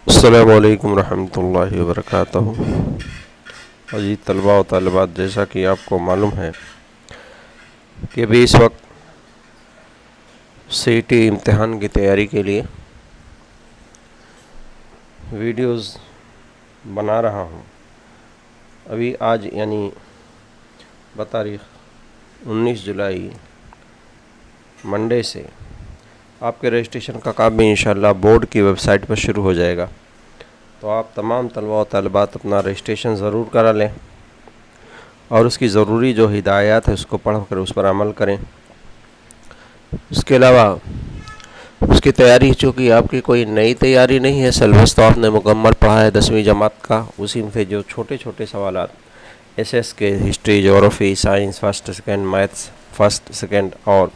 السلام علیکم ورحمۃ اللہ وبرکاتہ۔ جی طلباء و طالبات، جیسا کہ آپ کو معلوم ہے کہ ابھی اس وقت سی ٹی امتحان کی تیاری کے لیے ویڈیوز بنا رہا ہوں۔ ابھی آج یعنی بتاریخ 19 جولائی منڈے سے آپ کے رجسٹریشن کا کام بھی انشاءاللہ بورڈ کی ویب سائٹ پر شروع ہو جائے گا، تو آپ تمام طلباء و طالبات اپنا رجسٹریشن ضرور کرا لیں اور اس کی ضروری جو ہدایات ہے اس کو پڑھ کر اس پر عمل کریں۔ اس کے علاوہ اس کی تیاری، چونکہ آپ کی کوئی نئی تیاری نہیں ہے، سلیبس تو آپ نے مکمل پڑھا ہے 10ویں جماعت کا، اسی میں سے جو چھوٹے چھوٹے سوالات ایس ایس کے، ہسٹری، جغرافی، science first second, maths first second اور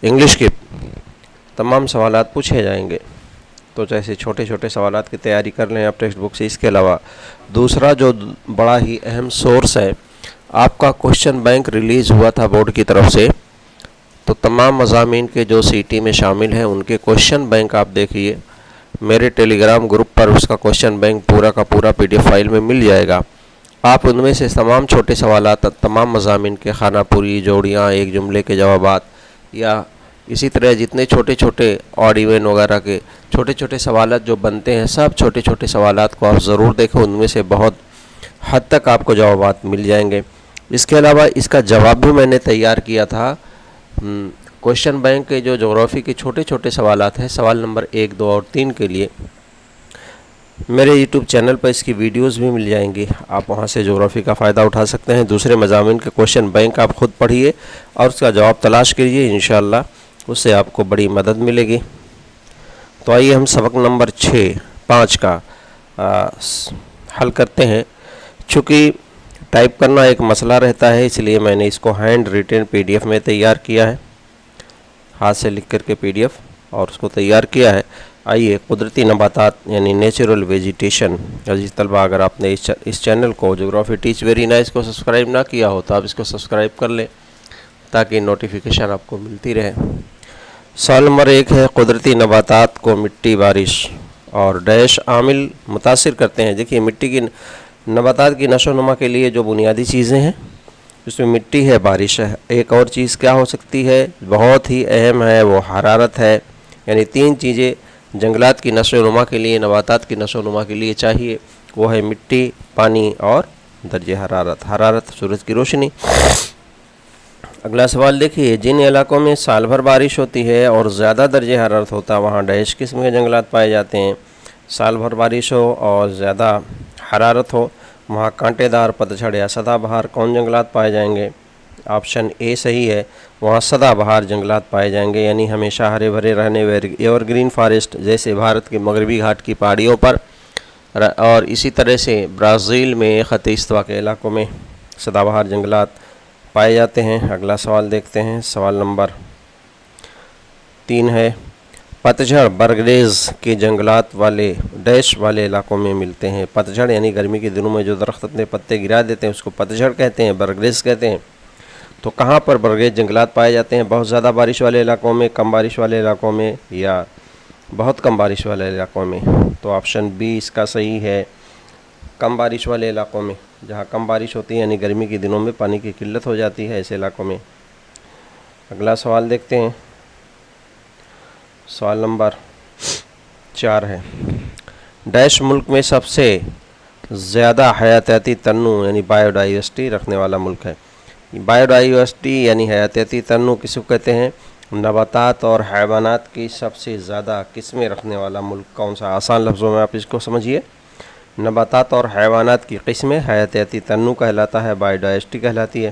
انگلش کے تمام سوالات پوچھے جائیں گے، تو جیسے چھوٹے چھوٹے سوالات کی تیاری کر لیں آپ ٹیکسٹ بک سے۔ اس کے علاوہ دوسرا جو بڑا ہی اہم سورس ہے، آپ کا کوشچن بینک ریلیز ہوا تھا بورڈ کی طرف سے، تو تمام مضامین کے جو سی ٹی میں شامل ہیں ان کے کوشچن بینک آپ دیکھیے، میرے ٹیلی گرام گروپ پر اس کا کوشچن بینک پورا کا پورا PDF فائل میں مل جائے گا۔ آپ ان میں سے تمام چھوٹے سوالات، تمام مضامین کے خانہ پوری، جوڑیاں، ایک جملے کے جوابات، یا اسی طرح جتنے چھوٹے چھوٹے آڈ ایون وغیرہ کے چھوٹے چھوٹے سوالات جو بنتے ہیں، سب چھوٹے چھوٹے سوالات کو آپ ضرور دیکھیں، ان میں سے بہت حد تک آپ کو جوابات مل جائیں گے۔ اس کے علاوہ اس کا جواب بھی میں نے تیار کیا تھا۔ کوشچن بینک کے جو جغرافی کے چھوٹے چھوٹے سوالات ہیں، سوال نمبر 1، 2 اور 3 کے لیے میرے یوٹیوب چینل پر اس کی ویڈیوز بھی مل جائیں گی، آپ وہاں سے جغرافی کا فائدہ اٹھا سکتے ہیں۔ دوسرے مضامین کے کوشچن بینک آپ خود پڑھیے اور اس کا جواب تلاش کیجیے، انشاءاللہ اس سے آپ کو بڑی مدد ملے گی۔ تو آئیے ہم سبق نمبر 5 کا حل کرتے ہیں۔ چونکہ ٹائپ کرنا ایک مسئلہ رہتا ہے، اس لیے میں نے اس کو ہینڈ ریٹن PDF میں تیار کیا ہے، ہاتھ سے لکھ کر کے PDF اور اس کو تیار کیا ہے۔ آئیے قدرتی نباتات یعنی نیچرل ویجیٹیشن۔ عزیز طلبہ، اگر آپ نے اس چینل کو جغرافی ٹیچ ویری نائس کو سبسکرائب نہ کیا ہو تو آپ اس کو سبسکرائب کر لیں تاکہ نوٹیفیکیشن آپ کو ملتی رہے۔ سوال نمبر 1 ہے، قدرتی نباتات کو مٹی، بارش اور ڈیش عامل متاثر کرتے ہیں۔ دیکھیے، مٹی کی نباتات کی نشو و نما کے لیے جو بنیادی چیزیں ہیں اس میں مٹی ہے، بارش ہے، ایک اور چیز کیا ہو سکتی ہے، بہت ہی اہم ہے، وہ حرارت ہے۔ یعنی 3 چیزیں جنگلات کی نشو و نما کے لیے، نباتات کی نشو و نما کے لیے چاہیے، وہ ہے مٹی، پانی اور درجہ حرارت۔ حرارت سورج کی روشنی۔ اگلا سوال دیکھیے، جن علاقوں میں سال بھر بارش ہوتی ہے اور زیادہ درجہ حرارت ہوتا ہے وہاں ڈیش قسم کے جنگلات پائے جاتے ہیں۔ سال بھر بارش ہو اور زیادہ حرارت ہو وہاں کانٹے دار، پتجھڑ یا سدا بہار کون جنگلات پائے جائیں گے؟ آپشن اے صحیح ہے، وہاں سدا بہار جنگلات پائے جائیں گے، یعنی ہمیشہ ہرے بھرے رہنے ایور گرین فارسٹ، جیسے بھارت کے مغربی گھاٹ کی پہاڑیوں پر، اور اسی طرح سے برازیل میں خط استوا کے علاقوں میں سدا بہار جنگلات پائے جاتے ہیں۔ اگلا سوال دیکھتے ہیں، سوال نمبر 3 ہے، پتجھڑ برگریز کے جنگلات والے ڈیش والے علاقوں میں ملتے ہیں۔ پتجھڑ یعنی گرمی کے دنوں میں جو درخت اپنے پتے گرا دیتے ہیں اس کو پتجھڑ کہتے ہیں، برگریز کہتے ہیں۔ تو کہاں پر برگریز جنگلات پائے جاتے ہیں؟ بہت زیادہ بارش والے علاقوں میں، کم بارش والے علاقوں میں، یا بہت کم بارش والے علاقوں میں؟ تو آپشن بی اس کا صحیح ہے، کم بارش والے علاقوں میں، جہاں کم بارش ہوتی ہے یعنی گرمی کے دنوں میں پانی کی قلت ہو جاتی ہے ایسے علاقوں میں۔ اگلا سوال دیکھتے ہیں، سوال نمبر 4 ہے، ڈیش ملک میں سب سے زیادہ حیاتیاتی تنوع یعنی بایو ڈائیورسٹی رکھنے والا ملک ہے۔ بایو ڈائیورسٹی یعنی حیاتیاتی تنوع کس کو کہتے ہیں؟ نباتات اور حیوانات کی سب سے زیادہ قسمیں رکھنے والا ملک کون سا؟ آسان لفظوں میں آپ اس کو سمجھیے، نباتات اور حیوانات کی قسمیں حیاتیاتی تنوع کہلاتا ہے، بایو ڈائیورسٹی کہلاتی ہے۔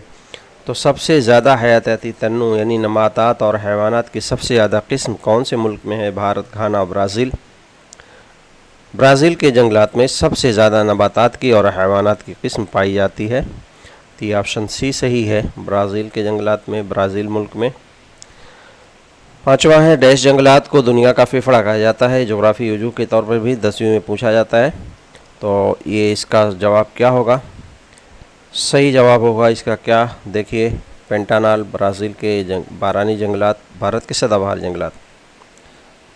تو سب سے زیادہ حیاتیاتی تنوع یعنی نباتات اور حیوانات کی سب سے زیادہ قسم کون سے ملک میں ہے؟ بھارت، گھانا اور برازیل۔ برازیل کے جنگلات میں سب سے زیادہ نباتات کی اور حیوانات کی قسم پائی جاتی ہے، تو یہ آپشن سی صحیح ہے، برازیل کے جنگلات میں، برازیل ملک میں۔ 5واں ہے، ڈیش جنگلات کو دنیا کا پھیپھڑا کہا جاتا ہے، جغرافی وجوہ کے طور پر بھی 10ویں میں پوچھا جاتا ہے، تو یہ اس کا جواب کیا ہوگا؟ صحیح جواب ہوگا اس کا کیا؟ دیکھیے، پینٹانال، برازیل کے بارانی جنگلات، بھارت کے سدا بہار جنگلات۔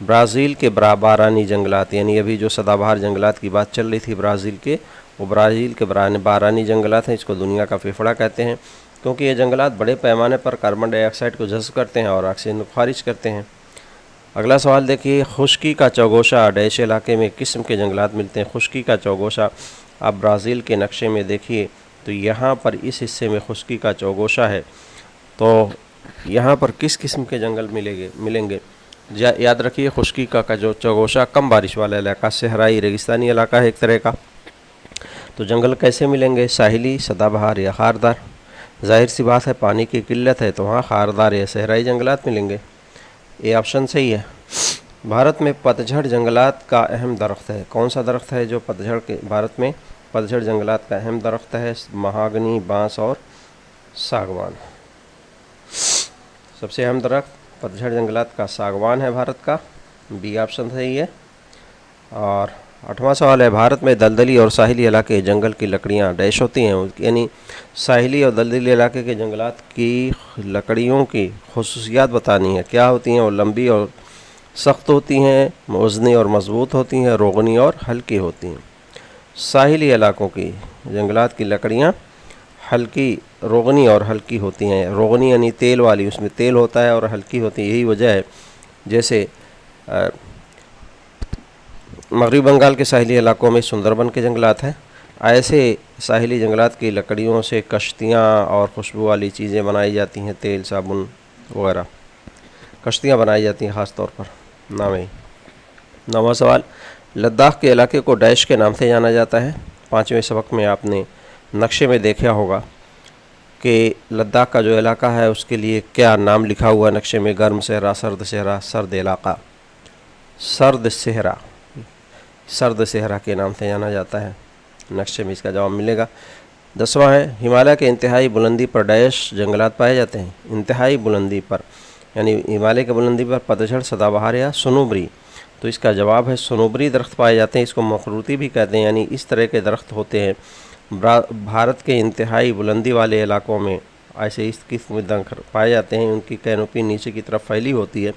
برازیل کے بارانی جنگلات، یعنی ابھی جو سدا بہار جنگلات کی بات چل رہی تھی برازیل کے، وہ برازیل کے بارانی جنگلات ہیں. اس کو دنیا کا پھیپھڑا کہتے ہیں کیونکہ یہ جنگلات بڑے پیمانے پر کاربن ڈائی آکسائڈ کو جذب کرتے ہیں اور آکسیجن کو خارج کرتے ہیں. اگلا سوال دیکھیے، خشکی کا چوگوشا ڈیش علاقے میں قسم کے جنگلات ملتے ہیں. خشکی کا چوگوشا آپ برازیل کے نقشے میں دیکھیے تو یہاں پر اس حصے میں خشکی کا چوگوشا ہے. تو یہاں پر کس قسم کے جنگل ملیں گے؟ یاد رکھیے خشکی کا جو چوگوشا کم بارش والا علاقہ، صحرائی ریگستانی علاقہ ہے ایک طرح کا. تو جنگل کیسے ملیں گے؟ ساحلی، سدا بہار یا خاردار؟ ظاہر سی بات ہے پانی کی قلت ہے تو وہاں خاردار یا صحرائی جنگلات ملیں گے. یہ آپشن صحیح ہے. بھارت میں پتجھڑ جنگلات کا اہم درخت ہے. کون سا درخت ہے جو بھارت میں پتجھڑ جنگلات کا اہم درخت ہے؟ مہاگنی، بانس اور ساگوان. سب سے اہم درخت پتجھڑ جنگلات کا ساگوان ہے بھارت کا. بی آپشن صحیح ہے. اور 8واں سوال ہے، بھارت میں دلدلی اور ساحلی علاقے جنگل کی لکڑیاں ڈیش ہوتی ہیں. یعنی ساحلی اور دلدلی علاقے کے جنگلات کی لکڑیوں کی خصوصیات بتانی ہے. کیا ہوتی ہیں؟ وہ لمبی اور سخت ہوتی ہیں، موزنی اور مضبوط ہوتی ہیں، روغنی اور ہلکی ہوتی ہیں. ساحلی علاقوں کی جنگلات کی لکڑیاں ہلکی، روغنی اور ہلکی ہوتی ہیں. روغنی یعنی تیل والی، اس میں تیل ہوتا ہے، اور ہلکی ہوتی ہے. یہی وجہ ہے جیسے مغربی بنگال کے ساحلی علاقوں میں سندربن کے جنگلات ہیں، ایسے ساحلی جنگلات کی لکڑیوں سے کشتیاں اور خوشبو والی چیزیں بنائی جاتی ہیں، تیل، صابن وغیرہ. کشتیاں بنائی جاتی ہیں خاص طور پر. 9واں سوال، لداخ کے علاقے کو ڈیش کے نام سے جانا جاتا ہے. 5ویں سبق میں آپ نے نقشے میں دیکھا ہوگا کہ لداخ کا جو علاقہ ہے اس کے لیے کیا نام لکھا ہوا نقشے میں؟ گرم صحرا، سرد صحرا، سرد علاقہ. سرد صحرا کے نام سے جانا جاتا ہے. نقشے میں اس کا جواب ملے گا. 10واں ہے، ہمالیہ کے انتہائی بلندی پر ڈیش جنگلات پائے جاتے ہیں. انتہائی بلندی پر یعنی ہمالیہ کے بلندی پر پتجھڑ، سدا بہار یا سنوبری. تو اس کا جواب ہے سنوبری درخت پائے جاتے ہیں. اس کو مخروطی بھی کہتے ہیں، یعنی اس طرح کے درخت ہوتے ہیں بھارت کے انتہائی بلندی والے علاقوں میں. ایسے اس قسم کے درخت پائے جاتے ہیں. ان کی کینوپی نیچے کی طرف پھیلی ہوتی ہے،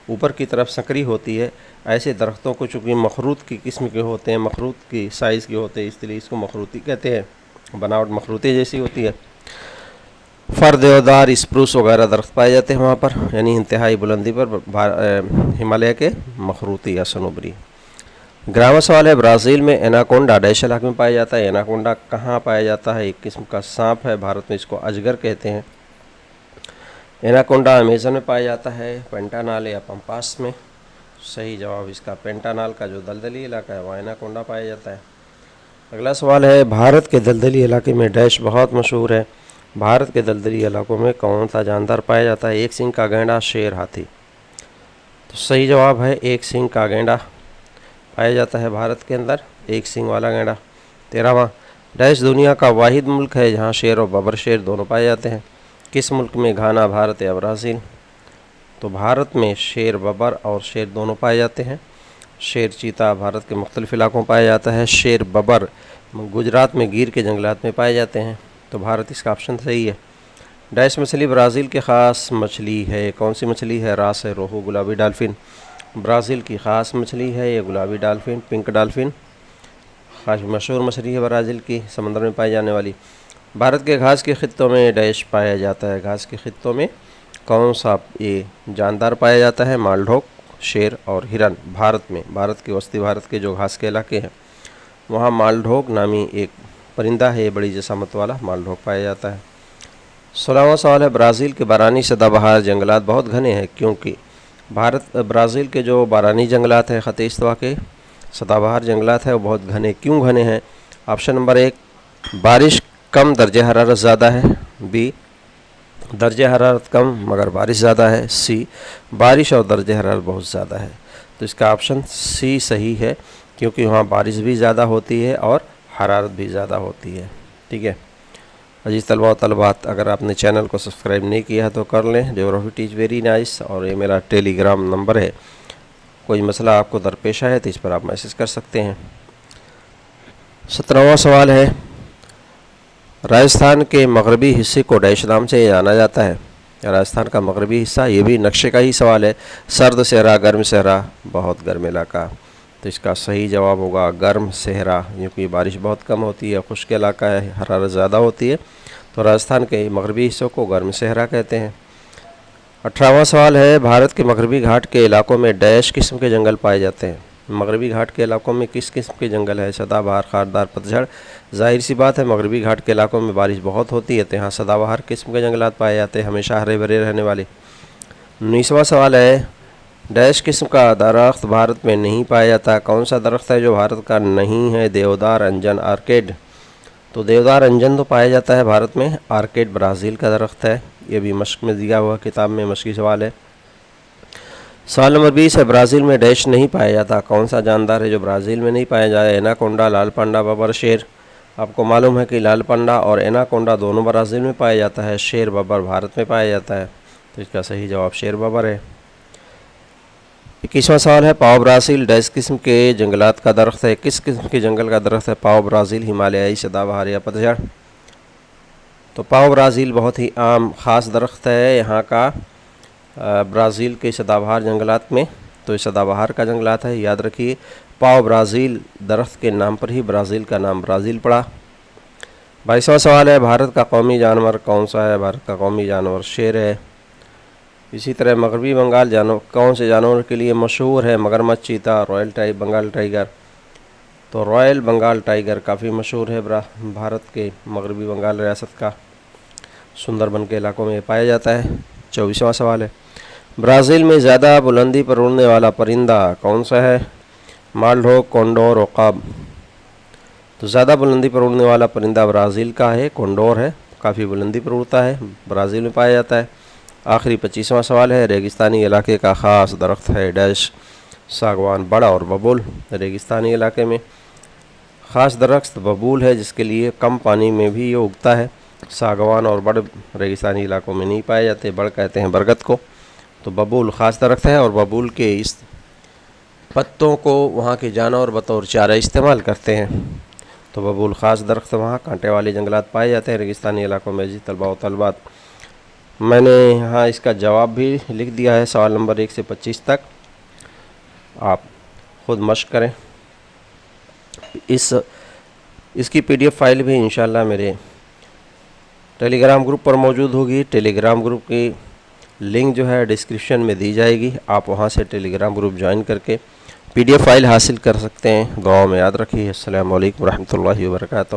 اوپر کی طرف سنکری ہوتی ہے. ایسے درختوں کو چونکہ مخروط کی قسم کے ہوتے ہیں، مخروط کی سائز کے ہوتے ہیں، اس لیے اس کو مخروطی کہتے ہیں. بناوٹ مخروطی جیسی ہوتی ہے. فر، دیودار، اسپروس وغیرہ درخت پائے جاتے ہیں وہاں پر، یعنی انتہائی بلندی پر ہمالیہ کے مخروطی یا سنوبری. 11واں سوال ہے، برازیل میں ایناکونڈا ڈیش علاقے میں پایا جاتا ہے. ایناکونڈا کہاں پایا جاتا ہے؟ ایک قسم کا سانپ ہے، بھارت میں اس کو اجگر کہتے ہیں. ایناکونڈا امیزن میں پایا جاتا ہے، پینٹانال یا پمپاس میں. صحیح جواب اس کا پینٹانال کا جو دلدلی علاقہ ہے وہاں ایناکونڈا پایا جاتا ہے. اگلا سوال ہے، بھارت کے دلدلی علاقے میں ڈیش بہت مشہور ہے. بھارت کے دلدلی علاقوں میں کون سا جاندار پایا جاتا ہے؟ ایک سینگ کا گینڈا، شیر، ہاتھی. تو صحیح جواب ہے ایک سینگ کا گینڈا پایا جاتا ہے بھارت کے اندر، ایک سینگ والا گینڈا. 13واں، ڈیش دنیا کا واحد ملک ہے جہاں شیر اور ببر شیر دونوں پائے جاتے ہیں. کس ملک میں؟ گھانا، بھارت یا برازیل؟ تو بھارت میں شیر، ببر اور شیر دونوں پائے جاتے ہیں. شیر چیتا بھارت کے مختلف علاقوں میں پایا جاتا ہے. شیر ببر گجرات میں گیر کے جنگلات میں پائے جاتے ہیں. تو بھارت اس کا آپشن صحیح ہے. ڈیش مچھلی برازیل کی خاص مچھلی ہے. کون سی مچھلی ہے؟ راس ہے، روہو، گلابی ڈالفن. برازیل کی خاص مچھلی ہے یہ گلابی ڈالفن، پنک ڈالفن. خاص مشہور مچھلی ہے برازیل کی، سمندر میں پائی جانے والی. بھارت کے گھاس کے خطوں میں ڈیش پایا جاتا ہے. گھاس کے خطوں میں کون سا یہ جاندار پایا جاتا ہے؟ مالڈھوک، شیر اور ہرن. بھارت میں، بھارت کے وسطی بھارت کے جو گھاس کے علاقے ہیں وہاں مالڈھوک نامی ایک پرندہ ہے، یہ بڑی جسامت والا مالڈھوک پایا جاتا ہے. 16واں سوال ہے، برازیل کے بارانی سدا بہار جنگلات بہت گھنے ہیں کیونکہ؟ برازیل کے جو بارانی جنگلات ہیں، خط استوا کے سدا بہار جنگلات ہیں، وہ بہت گھنے. کیوں گھنے ہیں؟ آپشن نمبر 1، بارش کم، درجہ حرارت زیادہ ہے. بی، درجہ حرارت کم مگر بارش زیادہ ہے. سی، بارش اور درجہ حرارت بہت زیادہ ہے. تو اس کا آپشن سی صحیح ہے کیونکہ وہاں بارش بھی زیادہ ہوتی ہے اور حرارت بھی زیادہ ہوتی ہے. ٹھیک ہے عزیز طلباء و طالبات، اگر آپ نے چینل کو سبسکرائب نہیں کیا ہے تو کر لیں. جیوگرافی ٹیچ ویری نائس، اور یہ میرا ٹیلی گرام نمبر ہے. کوئی مسئلہ آپ کو درپیش ہے تو اس پر آپ میسج کر سکتے ہیں. 17واں سوال ہے، راجستھان کے مغربی حصے کو ڈیش نام سے جانا جاتا ہے. راجستھان کا مغربی حصہ، یہ بھی نقشے کا ہی سوال ہے۔ سرد صحرا، گرم صحرا، بہت گرم علاقہ، تو اس کا صحیح جواب ہوگا گرم صحرا، کیونکہ بارش بہت کم ہوتی ہے، خشک علاقہ ہے، حرارت زیادہ ہوتی ہے، تو راجستھان کے مغربی حصوں کو گرم صحرا کہتے ہیں۔ 18واں سوال ہے، بھارت کے مغربی گھاٹ کے علاقوں میں ڈیش قسم کے جنگل پائے جاتے ہیں؟ مغربی گھاٹ کے علاقوں میں کس قسم کے جنگل ہے؟ سدا بہار، خاردار، پتجھڑ۔ ظاہر سی بات ہے مغربی گھاٹ کے علاقوں میں بارش بہت ہوتی ہے، تو یہاں سدا بہار قسم کے جنگلات پائے جاتے ہیں، ہمیشہ ہرے بھرے رہنے والے۔ 19واں سوال ہے، ڈیش قسم کا درخت بھارت میں نہیں پایا جاتا؟ کون سا درخت ہے جو بھارت کا نہیں ہے؟ دیودار، انجن، آرکیڈ۔ تو دیودار انجن تو پایا جاتا ہے بھارت میں، آرکیڈ برازیل کا درخت ہے، یہ بھی مشق میں دیا ہوا کتاب میں مشقی سوال ہے۔ سوال نمبر 20 ہے، برازیل میں ڈیش نہیں پایا جاتا؟ کون سا جاندار ہے جو برازیل میں نہیں پایا جاتا؟ ایناکونڈا، لال پانڈا، ببر، شیر۔ آپ کو معلوم ہے کہ لال پانڈا اور ایناکونڈا دونوں برازیل میں پایا جاتا ہے، شیر ببر بھارت میں پایا جاتا ہے، تو اس کا صحیح جواب شیر ببر ہے۔ 21واں سوال ہے، پاؤ برازیل ڈیش قسم کے جنگلات کا درخت ہے؟ کس قسم کے جنگل کا درخت ہے پاؤ برازیل؟ ہمالیائی، سدا بہار یا پتجھڑ؟ تو پاؤ برازیل بہت ہی عام خاص درخت ہے یہاں کا، برازیل کے سدا بہار جنگلات میں، تو یہ سدا بہار کا جنگلات ہے، یاد رکھیے پاؤ برازیل درخت کے نام پر ہی برازیل کا نام برازیل پڑا۔ 22واں سوال ہے، بھارت کا قومی جانور کون سا ہے؟ بھارت کا قومی جانور شیر ہے۔ اسی طرح مغربی بنگال کون سے جانور کے لیے مشہور ہے؟ مگرمچھ، چیتا، رائل بنگال ٹائیگر۔ تو رائل بنگال ٹائیگر کافی مشہور ہے، بھارت کے مغربی بنگال ریاست کا سندر بن کے علاقوں میں پایا جاتا ہے۔ 24واں سوال ہے، برازیل میں زیادہ بلندی پر اڑنے والا پرندہ کون سا ہے؟ مالڈو، کونڈور، عقاب۔ تو زیادہ بلندی پر اڑنے والا پرندہ برازیل کا ہے، کونڈور ہے، کافی بلندی پر اڑتا ہے، برازیل میں پایا جاتا ہے۔ آخری 25واں سوال ہے، ریگستانی علاقے کا خاص درخت ہے ڈیش؟ ساگوان، بڑ اور ببول۔ ریگستانی علاقے میں خاص درخت ببول ہے، جس کے لیے کم پانی میں بھی یہ اگتا ہے۔ ساگوان اور بڑ ریگستانی علاقوں میں نہیں پائے جاتے، بڑ کہتے ہیں برگد کو، تو ببول خاص درخت ہے، اور ببول کے اس پتوں کو وہاں کے جانور بطور چارہ استعمال کرتے ہیں، تو ببول خاص درخت وہاں کانٹے والے جنگلات پائے جاتے ہیں ریگستانی علاقوں میں۔ جی طلباء و طالبات، میں نے یہاں اس کا جواب بھی لکھ دیا ہے، سوال نمبر 1 سے 25 تک، آپ خود مشق کریں۔ اس کی PDF فائل بھی انشاءاللہ میرے ٹیلی گرام گروپ پر موجود ہوگی۔ ٹیلی گرام گروپ کی لنک جو ہے ڈسکرپشن میں دی جائے گی، آپ وہاں سے ٹیلی گرام گروپ جوائن کر کے PDF فائل حاصل کر سکتے ہیں۔ دعاؤں میں یاد رکھیے۔ السلام علیکم ورحمۃ اللہ وبرکاتہ۔